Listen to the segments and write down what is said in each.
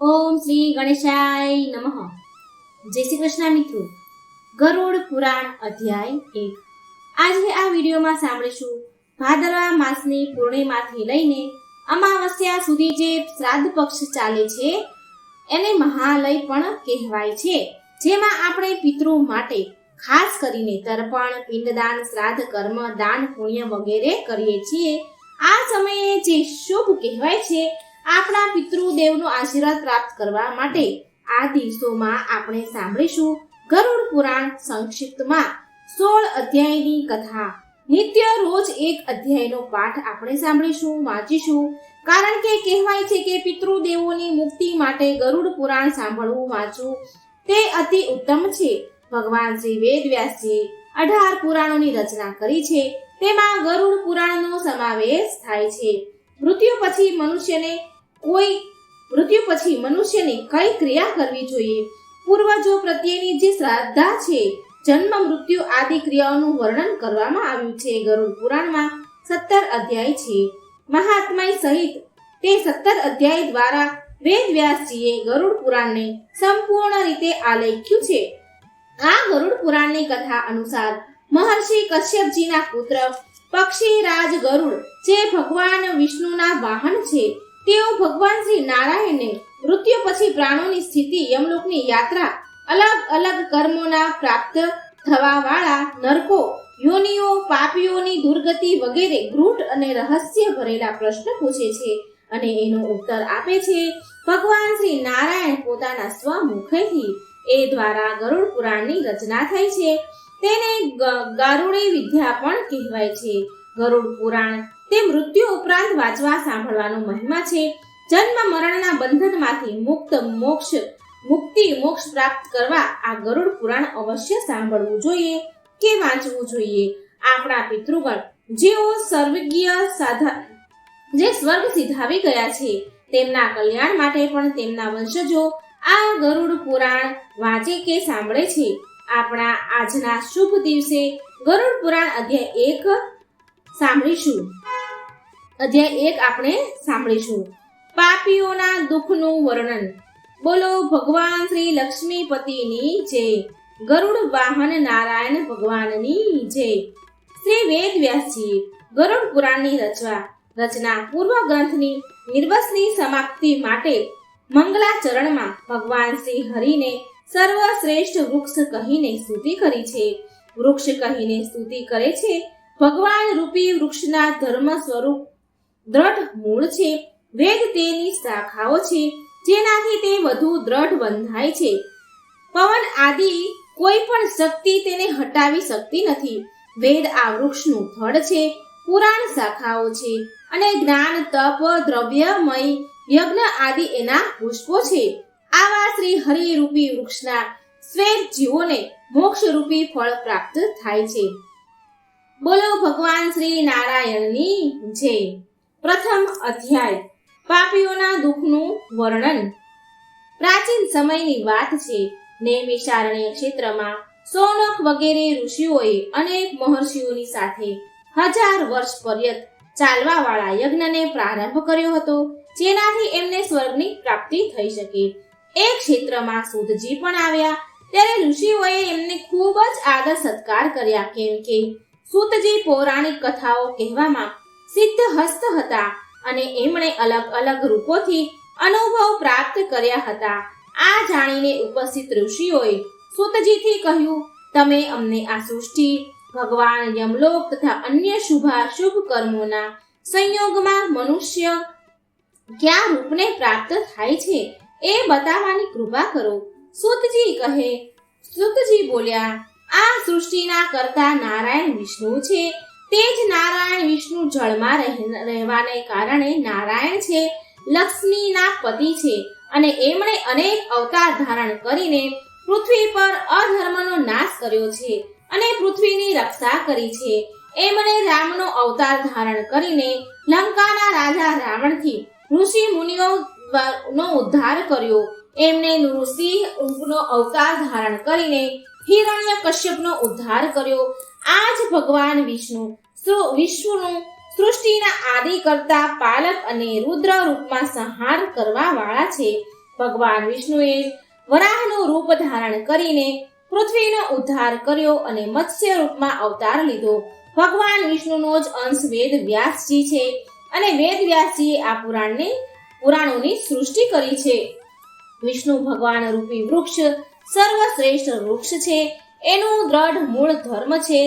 ઓમ શ્રી ગણેશાય નમઃ. જય શ્રી કૃષ્ણ મિત્રો. ગરુડ પુરાણ અધ્યાય 1. આજે આ વિડીયોમાં સાંભળીશું ભાદરવા માસની પૂર્ણિમાથી લઈને અમાવસ્યા સુધી જે શ્રાદ્ધ પક્ષ ચાલે છે એને મહાલય પણ કહેવાય છે, જેમાં આપણે પિતૃ માટે ખાસ કરીને તર્પણ, પિંડદાન, શ્રાદ્ધ, કર્મ, દાન, પુણ્ય વગેરે કરીએ છીએ. આ સમયે જે શુભ કહેવાય છે, આપણા પિતૃદેવનો આશીર્વાદ પ્રાપ્ત કરવા માટે આ દિવસોમાં આપણે સાંભળીશું ગરુડ પુરાણ સંક્ષિપ્તમાં 16 અધ્યાયની કથા. નિત્ય રોજ એક અધ્યાયનો પાઠ આપણે સાંભળીશું, વાંચીશું, કારણ કે કહેવાય છે કે પિતૃદેવોની મુક્તિ માટે ગરુડ પુરાણ સાંભળવું, વાંચવું તે અતિ ઉત્તમ છે. ભગવાન શ્રી વેદવ્યાસજીએ 18 પુરાણોની રચના કરી છે, તેમાં ગરુડ પુરાણનો સમાવેશ થાય છે. મૃત્યુ પછી મનુષ્યને કઈ ક્રિયા કરવી જોઈએ, પૂર્વજો પ્રત્યેની જે શ્રદ્ધા છે, જન્મ, મૃત્યુ આદિ ક્રિયાઓનું વર્ણન કરવામાં આવ્યું છે. ગરુડ પુરાણમાં 17 અધ્યાય છે. મહાત્મય સહિત તે 17 અધ્યાય દ્વારા વેદવ્યાસજીએ ગરુડ પુરાણને સંપૂર્ણ રીતે આલેખ્યું છે. આ ગરુડ પુરાણની કથા અનુસાર મહર્ષિ કશ્યપજીના પુત્ર પક્ષીરાજ ગરુડ, જે ભગવાન વિષ્ણુના વાહન છે, તેઓ ભગવાન શ્રી નારાયણને મૃત્યુ પછી પ્રાણોની સ્થિતિ, યમલોકની યાત્રા, અલગ અલગ કર્મોના પ્રાપ્ત થવા વાળા નરકો, યોનિઓ, પાપીઓની દુર્ગતિ વગેરે ગૂઢ અને રહસ્ય ભરેલા પ્રશ્ન પૂછે છે અને એનો ઉત્તર આપે છે ભગવાન શ્રી નારાયણ પોતાના સ્વમુખેથી. એ દ્વારા ગરુડ પુરાણની રચના થઈ છે. તેને ગારુડી વિદ્યા પણ કહેવાય છે. ગરુડ પુરાણ તે મૃત્યુ ઉપરાંત વાંચવા સાંભળવાનો મહિમા છે. જન્મ મરણના બંધનમાંથી મુક્તિ મોક્ષ પ્રાપ્ત કરવા આ ગરુડ પુરાણ અવશ્ય સાંભળવું જોઈએ કે વાંચવું જોઈએ. આપણા પિતૃગણ જેઓ જે સ્વર્ગ સિધાવી ગયા છે, તેમના કલ્યાણ માટે પણ તેમના વંશજો આ ગરુડ પુરાણ વાંચે કે સાંભળે છે. આપણા આજના શુભ દિવસે ગરુડ પુરાણ અધ્યાય 1 આપણે સાંભળીશું. પાપીઓના દુઃખનું વર્ણન. બોલો ભગવાન શ્રી લક્ષ્મીપતિની જય. ગરુડ વાહન નારાયણ ભગવાનની જય. શ્રી વેદવ્યાસજીએ ગરુડ પુરાણની રચના પૂર્વ ગ્રંથની નિર્વસની સમાપ્તિ માટે મંગલાચરણમાં ભગવાન શ્રી હરિને સર્વશ્રેષ્ઠ વૃક્ષ કહીને સ્તુતિ કરી છે. વૃક્ષ કહીને સ્તુતિ કરે છે. ભગવાન રૂપી વૃક્ષના ધર્મ સ્વરૂપ દ્રઢ મૂળ છે. વેદ તેની શાખાઓ છે, જેનાથી તે વધુ દ્રઢ બંધાય છે. પવન આદિ કોઈ પણ શક્તિ તેને હટાવી શકતી નથી. વેદ આ વૃક્ષનું થડ છે, પુરાણ શાખાઓ છે અને જ્ઞાન, તપ, દ્રવ્યમય યજ્ઞ આદિ એના પુષ્પો છે. આવા શ્રી હરિરૂપી વૃક્ષના શ્વેત જીવોને મોક્ષ રૂપી ફળ પ્રાપ્ત થાય છે. બોલો ભગવાન શ્રી નારાયણની જય. પ્રથમ અધ્યાય પાપીઓના દુઃખનું વર્ણન. પ્રાચીન સમયની વાત છે. નૈમિષારણ્ય ક્ષેત્રમાં સૌનક વગેરે ઋષિઓએ અનેક મહર્ષિઓની સાથે 1000 વર્ષ પર્યંત ચાલવા વાળા યજ્ઞને પ્રારંભ કર્યો હતો, જેનાથી એમને સ્વર્ગની પ્રાપ્તિ થઈ શકે. એ ક્ષેત્રમાં સૂતજી પણ આવ્યા. ત્યારે ઋષિઓએ એમને ખૂબ જ આદર સત્કાર કર્યા, કેમ કે સૂતજી પૌરાણિક કથાઓ કહેવામાં સિદ્ધહસ્ત હતા અને એમણે અલગ અલગ રૂપોથી અનુભવ પ્રાપ્ત કર્યા હતા. આ જાણીને ઉપસ્થિત ઋષિઓએ સૂતજીથી કહ્યું, તમે અમને આ સૃષ્ટિ, ભગવાન, યમલોક તથા અન્ય શુભાશુભ કર્મોના સંયોગમાં મનુષ્ય કયા રૂપને પ્રાપ્ત થાય છે એ બતાવવાની કૃપા કરો. સૂતજી બોલ્યા, આ સૃષ્ટિના કર્તા નારાયણ વિષ્ણુ છે. તે જ નારાયણ વિષ્ણુ જળમાં રહેવાને કારણે નારાયણ છે, લક્ષ્મીના પતિ છે અને એમણે અનેક અવતાર ધારણ કરીને પૃથ્વી પર અધર્મનો નાશ કર્યો છે અને પૃથ્વીની રક્ષા કરી છે. એમણે રામનો અવતાર ધારણ કરીને લંકાના રાજા રાવણથી ઋષિ મુનિઓનો ઉદ્ધાર કર્યો. એમણે નૃસિંહ રૂપનો અવતાર ધારણ કરીને હિરણ્યકશ્યપનો ઉદ્ધાર કર્યો. આ જ ભગવાન વિષ્ણુનું સૃષ્ટિના આદિ કરતા, પાલક અને રુદ્ર રૂપમાં સંહાર કરવા વાળા છે. ભગવાન વિષ્ણુએ વરાહનું રૂપ ધારણ કરીને પૃથ્વીનો ઉદ્ધાર કર્યો અને મત્સ્ય રૂપમાં અવતાર લીધો. ભગવાન વિષ્ણુનો જ અંશ વેદ વ્યાસજી છે અને વેદ વ્યાસજીએ આ પુરાણોની સૃષ્ટિ કરી છે. વિષ્ણુ ભગવાન રૂપી વૃક્ષ સર્વશ્રેષ્ઠ વૃક્ષ છે. એનું દ્રઢ મૂળ ધર્મ છે.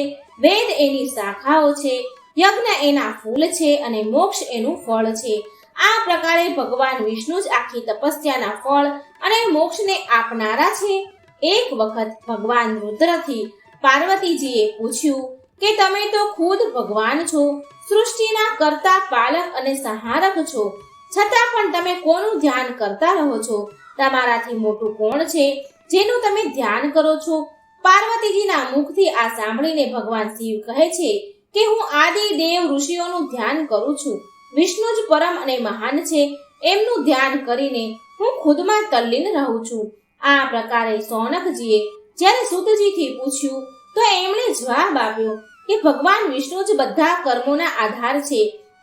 વેદ એની શાખાઓ છે, યજ્ઞ એના ફૂલ છે અને મોક્ષ એનું ફળ છે. આ પ્રકારે ભગવાન વિષ્ણુ જ આખી તપસ્યાના ફળ અને મોક્ષને આપનારા છે. એક વખત ભગવાન રુદ્રથી પાર્વતીજીએ પૂછ્યું કે તમે તો ખુદ ભગવાન છો, સૃષ્ટિના કર્તા, પાલક અને સંહારક છો, છતાં પણ તમે કોનું ધ્યાન કરતા રહો છો? તમારાથી મોટું કોણ છે જેનું તમે ધ્યાન કરો છો? પાર્વતીજીના મુખથી આ સાંભળીને ભગવાન શિવ કહે છે કે હું આદિ દેવ ઋષિઓનું ધ્યાન કરું છું. વિષ્ણુ જ પરમ અને મહાન છે, એમનું ધ્યાન કરીને હું ખુદમાં તલ્લીન રહું છું. આ પ્રકારે સૌનકજીએ જ્યારે સૂતજીથી પૂછ્યું તો એમણે જવાબ આપ્યો કે ભગવાન વિષ્ણુ જ બધા કર્મોના આધાર છે.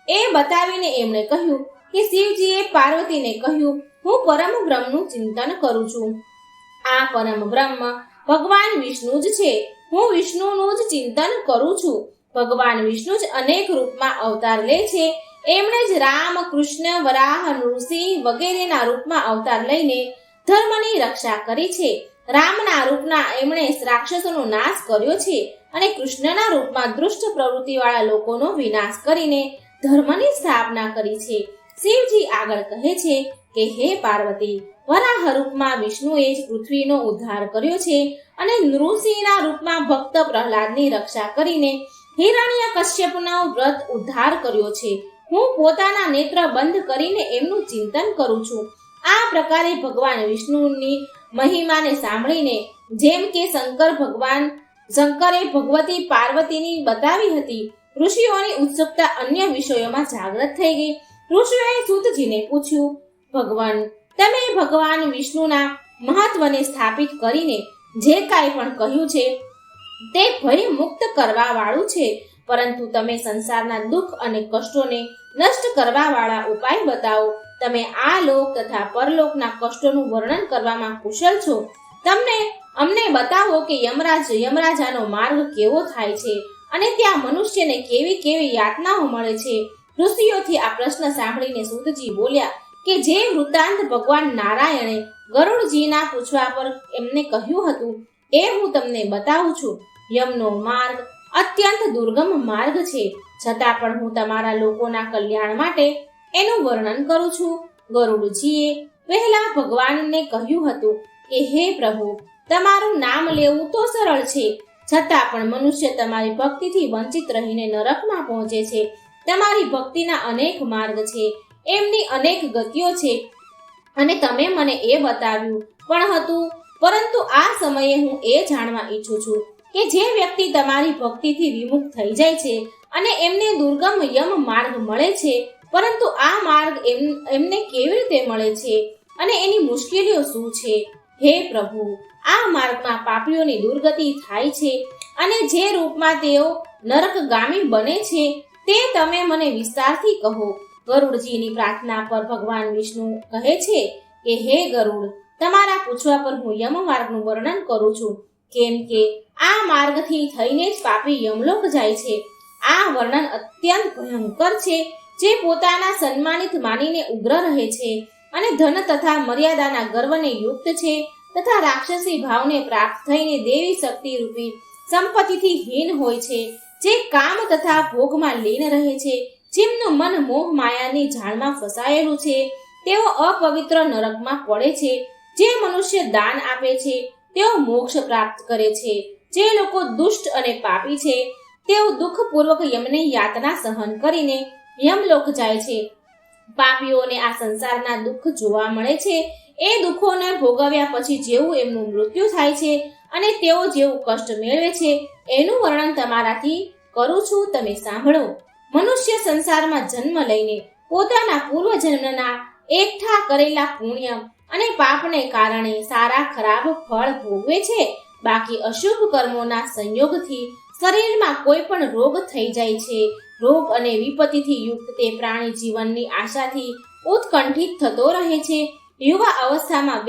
એ બતાવીને એમણે કહ્યું કે શિવજીએ પાર્વતીને કહ્યું હું પરમ બ્રહ્મનું ચિંતન કરું છું. આ પરમ બ્રહ્મ ભગવાન વિષ્ણુ જ છે. હું વિષ્ણુનું જ ચિંતન કરું છું. ભગવાન વિષ્ણુ જ અનેક રૂપમાં અવતાર લે છે. એમણે જ રામ, કૃષ્ણ, વરાહ, નૃસિંહ વગેરેના રૂપમાં અવતાર લઈને ધર્મની રક્ષા કરી છે. રામના રૂપના એમણે રાક્ષસોનો નાશ કર્યો છે અને કૃષ્ણના રૂપમાં દુષ્ટ પ્રવૃત્તિવાળા લોકોનો વિનાશ કરીને ધર્મની સ્થાપના કરી છે. શિવજી આગળ કહે છે કે હે પાર્વતી, વરાહ રૂપમાં વિષ્ણુએ જ પૃથ્વીનો ઉદ્ધાર કર્યો છે અને નૃસિંહના રૂપમાં ભક્ત પ્રહલાદની રક્ષા કરીને હિરણ્યકશ્યપનો વ્રત ઉદ્ધાર કર્યો છે. હું પોતાના નેત્ર બંધ કરીને એમનું ચિંતન કરું છું. આ પ્રકારે ભગવાન વિષ્ણુની મહિમાને સાંભળીને જેમ કે શંકરે ભગવતી પાર્વતીની બતાવી હતી, ઋષિઓની ઉત્સુકતા અન્ય વિષયોમાં જાગૃત થઈ ગઈ. ઋષિઓએ સૂતજીને પૂછ્યું, ભગવાન, તમે ભગવાન વિષ્ણુના મહત્વને સ્થાપિત કરીને જે કાંઈ પણ કહ્યું છે તે ભય મુક્ત કરવા વાળું છે, પરંતુ તમે સંસારના દુઃખ અને કષ્ટોને નષ્ટ કરવા વાળા ઉપાય બતાવો. તમે આ લોક તથા પરલોકના કષ્ટોનું વર્ણન કરવામાં કુશળ છો. અમને બતાવો કે યમરાજાનો માર્ગ કેવો થાય છે અને ત્યાં મનુષ્યને કેવી કેવી યાતનાઓ મળે છે. ઋષિઓથી આ પ્રશ્ન સાંભળીને સૂતજી બોલ્યા કે જે વૃત્તાંત ભગવાન નારાયણે ગરુડજીના પૂછવા પર એમને કહ્યું હતું એ હું તમને બતાવું છું. યમનો માર્ગ અત્યંત દુર્ગમ માર્ગ છે, છતાં પણ હું તમારા લોકોના કલ્યાણ માટે એનું વર્ણન કરું છું. ગરુડજીએ પહેલા ભગવાનને કહ્યું હતું કે હે પ્રભુ, તમારું નામ લેવું તો સરળ છે, છતાં પણ મનુષ્ય તમારી ભક્તિથી વંચિત રહીને નરકમાં પહોંચે છે. તમારી ભક્તિના અનેક માર્ગ છે, એમની અનેક ગતિઓ છે અને તમે મને એ બતાવ્યું પણ હતું, પરંતુ આ સમયે હું એ જાણવા ઈચ્છું છું કે જે વ્યક્તિ તમારી ભક્તિથી વિમુખ થઈ જાય છે અને એમને દુર્ગમ યમ માર્ગ મળે છે, પરંતુ આ માર્ગ એમને કેવી રીતે મળે છે અને એની મુશ્કેલીઓ શું છે? હે પ્રભુ, આ માર્ગમાં પાપીઓની દુર્ગતિ થાય છે અને જે રૂપમાં તેઓ નરકગામી બને છે તે તમે મને વિસ્તારથી કહો. ગરુડજીની પ્રાર્થના પર ભગવાન વિષ્ણુ કહે છે કે હે ગરુડ, તમારા પૂછવા પર હું યમ માર્ગનું વર્ણન કરું છું, કેમ કે આ માર્ગથી થઈને જ પાપી યમલોક જાય છે. આ વર્ણન અત્યંત ભયંકર છે. જે પોતાના સન્માનિત માનીને ઉગ્ર રહે છે અને ધન તથા મર્યાદાના ગર્વને યુક્ત છે તથા રાક્ષસી ભાવને પ્રાપ્ત થઈને દેવી શક્તિ રૂપી સંપત્તિથી હીન હોય છે, જે કામ તથા ભોગમાં લીન રહે છે, જેમનું મન મોહ માયાની જાળમાં ફસાયેલું છે, તેઓ અપવિત્ર નરકમાં પડે છે. જે મનુષ્ય દાન આપે છે તેઓ મોક્ષ પ્રાપ્ત કરે છે. જે લોકો દુષ્ટ અને પાપી છે તેઓ દુઃખપૂર્વક યમની યાતના સહન કરીને યમલોક જાય છે. પાપીઓને આ સંસારના દુઃખ જોવા મળે છે. એ દુઃખોને ભોગવ્યા પછી જેવું એમનું મૃત્યુ થાય છે અને તેઓ જેવું કષ્ટ મેળવે છે એનું વર્ણન તમારાથી કરું છું, તમે સાંભળો. મનુષ્ય સંસારમાં જન્મ લઈને પોતાના પૂર્વજન્મના એકઠા કરેલા પુણ્ય અને પાપને કારણે સારા ખરાબ ફળ ભોગવે છે. બાકી અશુભ કર્મોના સંયોગથી શરીરમાં કોઈ પણ રોગ થઈ જાય છે. રોગ અને વિપત્તિથી યુક્ત તે પ્રાણી જીવનની આશાથી ઉત્કંઠિત થતો રહે છે. યુવા અવસ્થામાં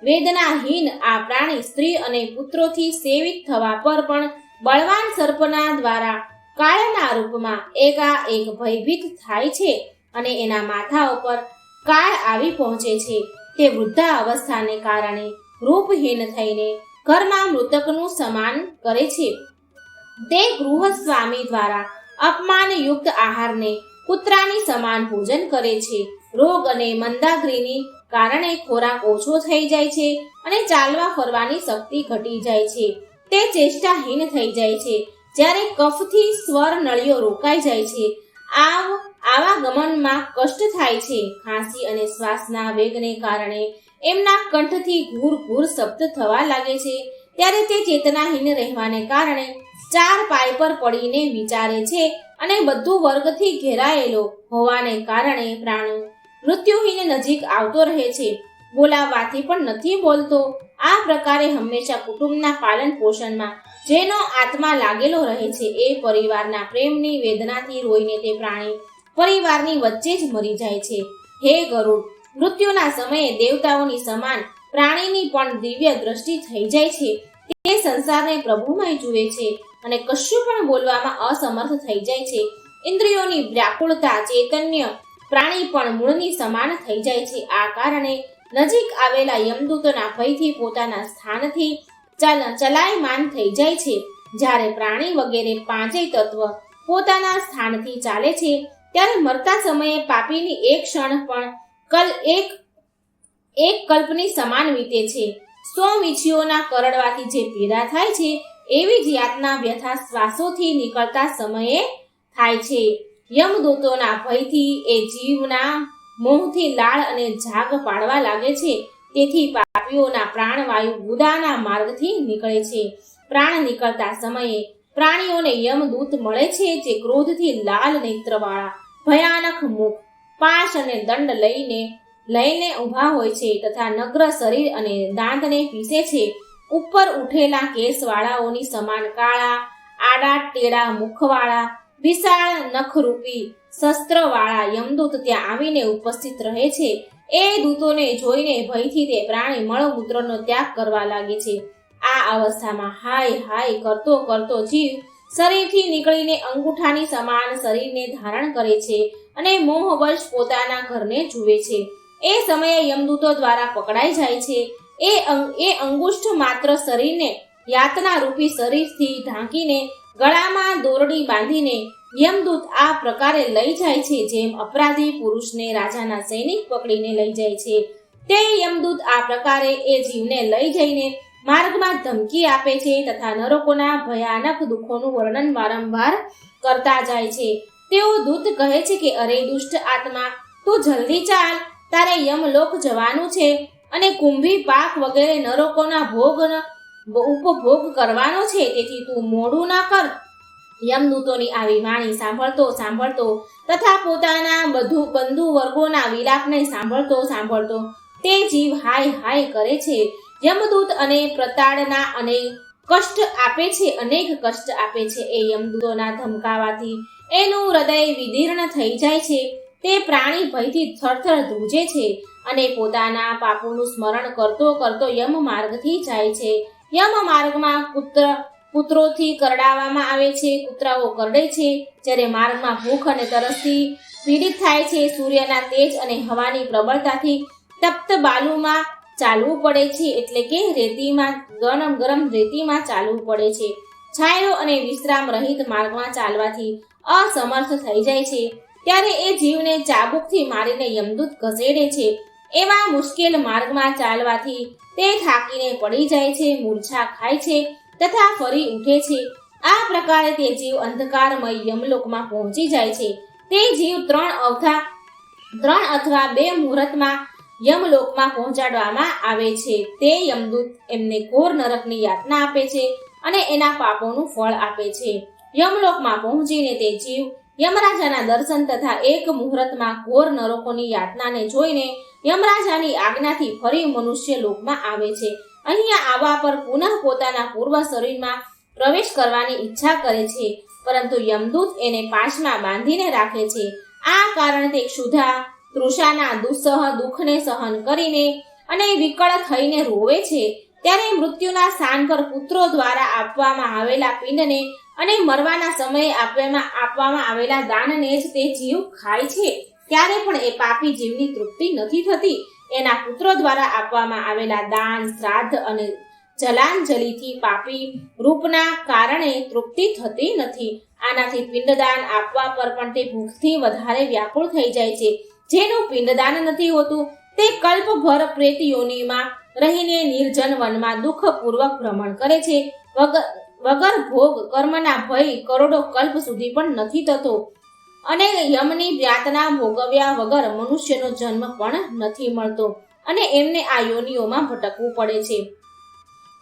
વેદનાહીન આ પ્રાણી સ્ત્રી અને પુત્રોથી સેવિત થવા પર પણ બળવાન સર્પના દ્વારા કાળના રૂપમાં એકાએક ભયભીત થાય છે અને એના માથા ઉપર કાળ આવી પહોંચે છે. તે વૃદ્ધા અવસ્થાને કારણે રૂપહીન થઈને ઘરમાં મૃતકનું સમાન કરે છે. તે ગૃહસ્વામી દ્વારા અપમાનયુક્ત આહારને કૂતરાની સમાન ભોજન કરે છે. રોગ અને મંદાગ્રીની કારણે ખોરાક ઓછો થઈ જાય છે અને ચાલવા ફરવાની શક્તિ ઘટી જાય છે. તે ચેષ્ટાહીન થઈ જાય છે. જ્યારે કફથી સ્વર નળીઓ રોકાઈ જાય છે, આવા ગમનમાં કષ્ટ થાય છે. ખાંસી અને શ્વાસના વેગને કારણે એમના કંઠથી ઘૂર ઘૂર શબ્દ થવા લાગે છે. ત્યારે તે ચેતનાહીન રહેવાને કારણે ચાર પાય પર પડીને વિચારે છે અને બધું વર્ગથી ઘેરાયેલો હોવાને કારણે પ્રાણ મૃત્યુહીન નજીક આવતો રહે છે. બોલાવવાથી પણ નથી બોલતો. આ પ્રકારે હંમેશા કુટુંબના પાલન પોષણમાં જેનો આત્મા લાગેલો રહે છે એ પરિવારના પ્રેમની વેદનાથી રોઈને તે પ્રાણી પરિવારની વચ્ચે જ મરી જાય છે. હે ગરુડ, મૃત્યુના સમયે દેવતાઓની સમાન પ્રાણીની પણ દિવ્ય દ્રષ્ટિ થઈ જાય છે. તે સંસારને પ્રભુમય જુએ છે અને કશું પણ બોલવામાં અસમર્થ થઈ જાય છે. ઇન્દ્રિયોની વ્યાકુળતા ચૈતન્ય પ્રાણી પણ મૂળની સમાન થઈ જાય છે. આ કારણે નજીક આવેલા યમદૂતોના ભયથી પોતાના સ્થાનથી ચલાયમાન થઈ જાય છે. જ્યારે પ્રાણી વગેરે પાંચેય તત્વ પોતાના સ્થાનથી ચાલે છે ત્યારે મરતા સમયે પાપીની એક ક્ષણ પણ એક કલ્પની સમાન વીતે છે. 100 વીંછીઓના કરડવાથી જે પીડા થાય છે એવી જ યાતના વ્યથા શ્વાસોથી નીકળતા સમયે થાય છે. યમદૂતોના ભયથી એ જીવના મોહથી લાળ અને ઝાગ પાડવા લાગે છે. તેથી પાપીઓના પ્રાણવાયુ ગુદાના માર્ગથી નીકળે છે. પ્રાણ નીકળતા સમયે પ્રાણીઓને યમદૂત મળે છે, જે ક્રોધથી લાલ નેત્રવાળા, ભયાનક મુખ, પાશ અને દંડ લઈને ઊભા હોય છે તથા નગ્ર શરીર અને દાંતને પીસે છે. ઉપર ઉઠેલા કેસવાળાઓની સમાન કાળા આડા ટેડા મુખવાળા વિશાળ નખરૂપી શસ્ત્રવાળા યમદૂત ત્યાં આવીને ઉપસ્થિત રહે છે. એ દૂતોને જોઈને ભયથી તે પ્રાણી મળમૂત્રનો ત્યાગ કરવા લાગે છે. આ અવસ્થામાં હાય હાય કરતો કરતો જીવ શરીરથી નીકળીને અંગૂઠાની સમાન શરીરને ધારણ કરે છે અને મોહવશ પોતાના ઘરને જુએ છે. એ સમયે યમદૂતો દ્વારા પકડાઈ જાય છે. એ અંગુષ્ઠ માત્ર શરીરને યાતના રૂપી શરીરથી ઢાંકીને ગળામાં દોરડી બાંધીને યમદૂત આ પ્રકારે લઈ જાય છે જેમ અપરાધી પુરુષને રાજાના સૈનિક પકડીને લઈ જાય છે. તે યમદૂત આ પ્રકારે એ જીવને લઈ જઈને માર્ગમાં ધમકી આપે છે તથા નરકોના ભયાનક દુઃખોનું વર્ણન વારંવાર કરતા જાય છે. તેઓ દૂત કહે છે કે અરે દુષ્ટ આત્મા, તું જલ્દી ચાલ, તારે યમલોક જવાનું છે અને કુંભી પાક વગેરે નરકોના ઉપભોગ કરવાનો છે. તેથી તું મોડું ના કર. યમદૂતોની આવી વાણી સાંભળતો તથા પોતાના બંધુ વર્ગોના વિલાપને સાંભળતો તે જીવ હાય હાય કરે છે. યમદૂત અને પ્રતાડના અનેક કષ્ટ આપે છે. એ યમદૂતોના ધમકાવાથી એનું હૃદય વિદીર્ણ થઈ જાય છે. તે પ્રાણી ભયથી થરથર ધ્રુજે છે અને પોતાના પાપોનું સ્મરણ કરતો યમ માર્ગથી જાય છે. યમ માર્ગમાં કૂતરોથી કરડાવવામાં આવે છે. કૂતરાઓ કરડે છે. જ્યારે માર્ગમાં ભૂખ અને તરસથી પીડિત થાય છે. સૂર્યના તેજ અને હવાની પ્રબળતાથી તપ્ત બાલુમાં ચાલવું પડે છે, એટલે કે ગરમ રેતીમાં ચાલવું પડે છે. છાંયો અને વિશ્રામ રહિત માર્ગમાં ચાલવાથી અસમર્થ થઈ જાય છે. ત્યારે એ જીવને ચાબુકથી મારીને યમદૂત ઘસેડે છે. એવા મુશ્કેલ માર્ગમાં ચાલવાથી તે થાકીને પડી જાય છે, મૂર્છા ખાય છે તથા ફરી ઉઠે છે. આ પ્રકારે તે જીવ અંધકારમય યમલોકમાં પહોંચી જાય છે. તે જીવ 3 અથવા 2 મુહૂર્તમાં યમલોકમાં પહોંચાડવામાં આવે છે. તે યમદૂત એમને ઘોર નરકની યાતના આપે છે અને એના પાપોનું ફળ આપે છે. યમલોકમાં પહોંચીને તે જીવ યમરાજાના દર્શન તથા 1 મુહૂર્તમાં ઘોર નરકોની યાતનાને જોઈને યમરાજાની આજ્ઞાથી ફરી મનુષ્ય લોકમાં આવે છે. અહીંયા આવવા પર પુનઃ પોતાના પૂર્વ શરીરમાં પ્રવેશ કરવાની ઈચ્છા કરે છે, પરંતુ યમદૂત એને પાશમાં બાંધીને રાખે છે. આ કારણે તે ક્ષુધા, તૃષાના દુસ્સહ દુઃખને સહન કરીને અને વિકળ થઈને રોવે છે, ત્યારે મૃત્યુના સ્થાન પર પુત્રો દ્વારા આપવામાં આવેલા પિંડને અને મરવાના સમયે આપવામાં આવેલા દાનને જ તે જીવ ખાય છે, ત્યારે પણ એ પાપી જીવની તૃપ્તિ નથી થતી. એના પુત્રો દ્વારા આપવામાં આવેલા દાન, શ્રાદ્ધ અને જલાંજલિથી પાપી રૂપના કારણે તૃપ્તિ થતી નથી. આનાથી પિંડદાન આપવા પર પણ તે ભૂખથી વધારે વ્યાકુળ થઈ જાય છે. જેનું પિંડદાન નથી હોતું તે કલ્પભર પ્રેત યોનિમાં રહીને નિર્જન વનમાં દુઃખપૂર્વક ભ્રમણ કરે છે. વગર ભોગ કર્મના ભય કરોડો કલ્પ સુધી પણ નથી થતો અને યમની યાતના ભોગવ્યા વગર મનુષ્યનો જન્મ પણ નથી મળતો અને એમને આ યોનિઓમાં ભટકવું પડે છે.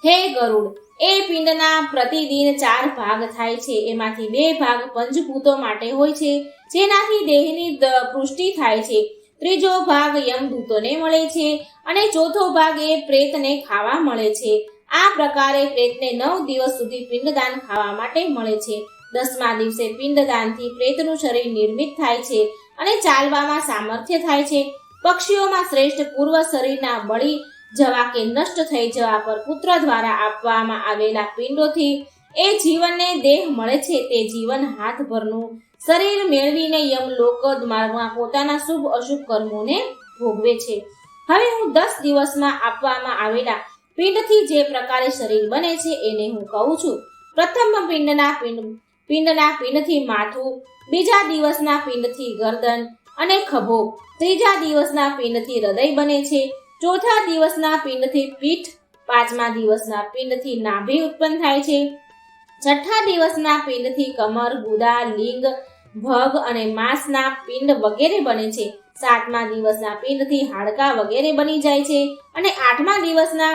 હે ગરુડ, એ પિંડના પ્રતિદિન 4 ભાગ થાય છે. એમાંથી 2 ભાગ પંચભૂતો માટે હોય છે, જેનાથી દેહની પુષ્ટિ થાય છે. ત્રીજો ભાગ યમદૂતોને મળે છે અને ચોથો ભાગ એ પ્રેતને ખાવા મળે છે. આ પ્રકારે પ્રેતને 9 દિવસ સુધી પિંડદાન ખાવા માટે મળે છે. 10મા દિવસે પિંડદાનથી પ્રેતનું શરીર નિર્મિત થાય છે અને ચાલવામાં સામર્થ્ય થાય છે. પક્ષીઓમાં શ્રેષ્ઠ પૂર્વ શરીરના બળી જવા કે નષ્ટ થઈ જવા પર પુત્ર દ્વારા આપવામાં આવેલા પિંડોથી એ જીવનને દેહ મળે છે. તે જીવન હાથભરનું શરીર મેળવીને યમલોકમાં પોતાના શુભ અશુભ કર્મોને ભોગવે છે. હવે હું 10 દિવસમાં આપવામાં આવેલા પિંડથી જે પ્રકારે શરીર બને છે એને હું કહું છું. પ્રથમ પિંડના પિંડથી માથું, બીજા દિવસના પિંડથી ગરદન અને ખભો, ત્રીજા દિવસના પિંડથી હૃદય બને છે, ચોથા દિવસના પિંડથી પીઠ, 5મા દિવસના પિંડથી નાભી ઉત્પન્ન થાય છે, 6ઠા દિવસના પિંડથી કમર, ગુદા, લિંગ, ભગ અને માંસના પિંડ વગેરે બને છે, 7મા દિવસના પિંડથી હાડકા વગેરે બની જાય છે અને 8મા દિવસના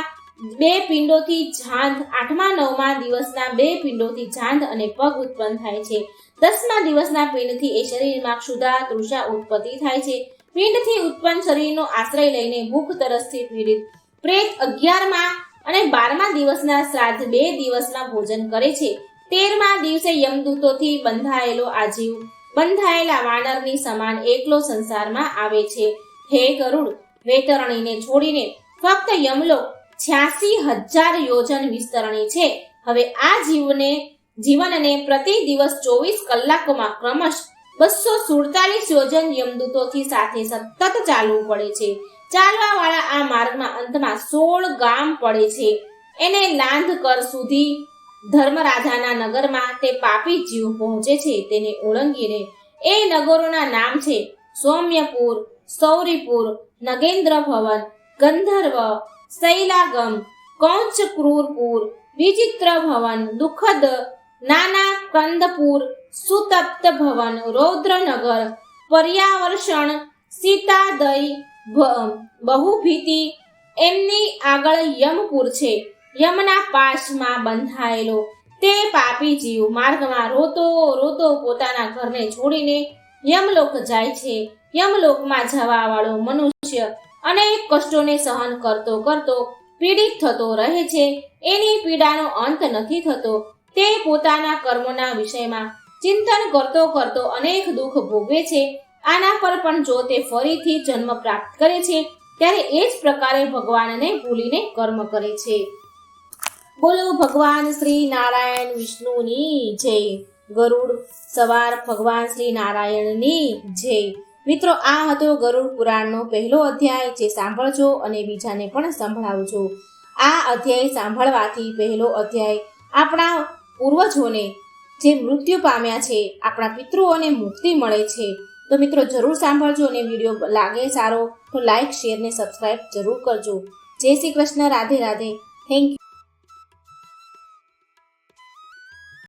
2 પિંડોથી જાંઘ, 8મા 9મા દિવસના 2 પિંડોથી જાંઘ અને પગ ઉત્પન્ન થાય છે. 10મા દિવસના પિંડથી એ શરીરમાં ક્ષુધા, તૃષા ઉત્પત્તિ થાય છે. પિંડથી ઉત્પન્ન શરીરનો આશ્રય લઈને ભૂખ તરસથી પીડિત પ્રેત 11મા અને 12મા દિવસના શ્રાદ્ધ 2 દિવસમાં ભોજન કરે છે. 13મા દિવસે યમદૂતોથી બંધાયેલો આ જીવ બંધાયેલા વાનરની સમાન એકલો સંસારમાં આવે છે. હે ગરુડ, વૈતરણીને છોડીને ફક્ત યમલોક 86,000 યોજન વિસ્તરણી છે. હવે આ જીવનને પ્રતિ દિવસ 24 કલાકમાં ક્રમશ 247 યોજન યમદૂતોથી સાથે સતત ચાલવું પડે છે. ચાલવા વાળા આ માર્ગમાં અંતમાં 16 ગામ પડે છે. એને લાંધ કર સુધી ધર્મરાજાના નગરમાં તે પાપી જીવ પહોંચે છે. તેને ઓળંગીને એ નગરોના નામ છે સૌમ્યપુર, સૌરીપુર, નગેન્દ્ર ભવન, ગંધર્વ, શૈલાગમ, કૌંચક્રૂરપુર, વિચિત્ર ભવન, દુઃખદ, નાના કંદપુર, સુતપ્ત ભવન, રૌદ્રનગર, પર્યાવર્ષણ, સીતાદય, બહુભીતિ. એમની આગળ યમપુર છે. યમના પાશમાં બંધાયેલો તે પાપી જીવ માર્ગમાં રોતો રોતો પોતાના ઘરને છોડીને યમલોક જાય છે. યમલોકમાં જવા વાળો મનુષ્ય અનેક કષ્ટોને સહન કરતો કરતો પીડિત થતો રહે છે. એની પીડાનો અંત નથી થતો. તે પોતાના કર્મોના વિષયમાં ચિંતન કરતો કરતો અનેક દુઃખ ભોગવે છે. આના પર પણ જો તે ફરીથી જન્મ પ્રાપ્ત કરે છે ત્યારે એ જ પ્રકારે ભગવાનને ભૂલીને કર્મ કરે છે. બોલો ભગવાન શ્રી નારાયણ વિષ્ણુની જય. ગરુડ સવાર ભગવાન શ્રી નારાયણની જય. મિત્રો, આ હતો ગરુડ પુરાણનો પહેલો અધ્યાય, જે સાંભળજો અને બીજાને પણ સંભળાવજો. આ અધ્યાય સાંભળવાથી પહેલો અધ્યાય આપણા પૂર્વજોને જે મૃત્યુ પામ્યા છે, આપણા પિતૃઓને મુક્તિ મળે છે. તો મિત્રો જરૂર સાંભળજો અને વિડીયો લાગે સારો તો લાઈક, શેર ને સબસ્ક્રાઈબ જરૂર કરજો. જય શ્રી કૃષ્ણ. રાધે રાધે. Thank you.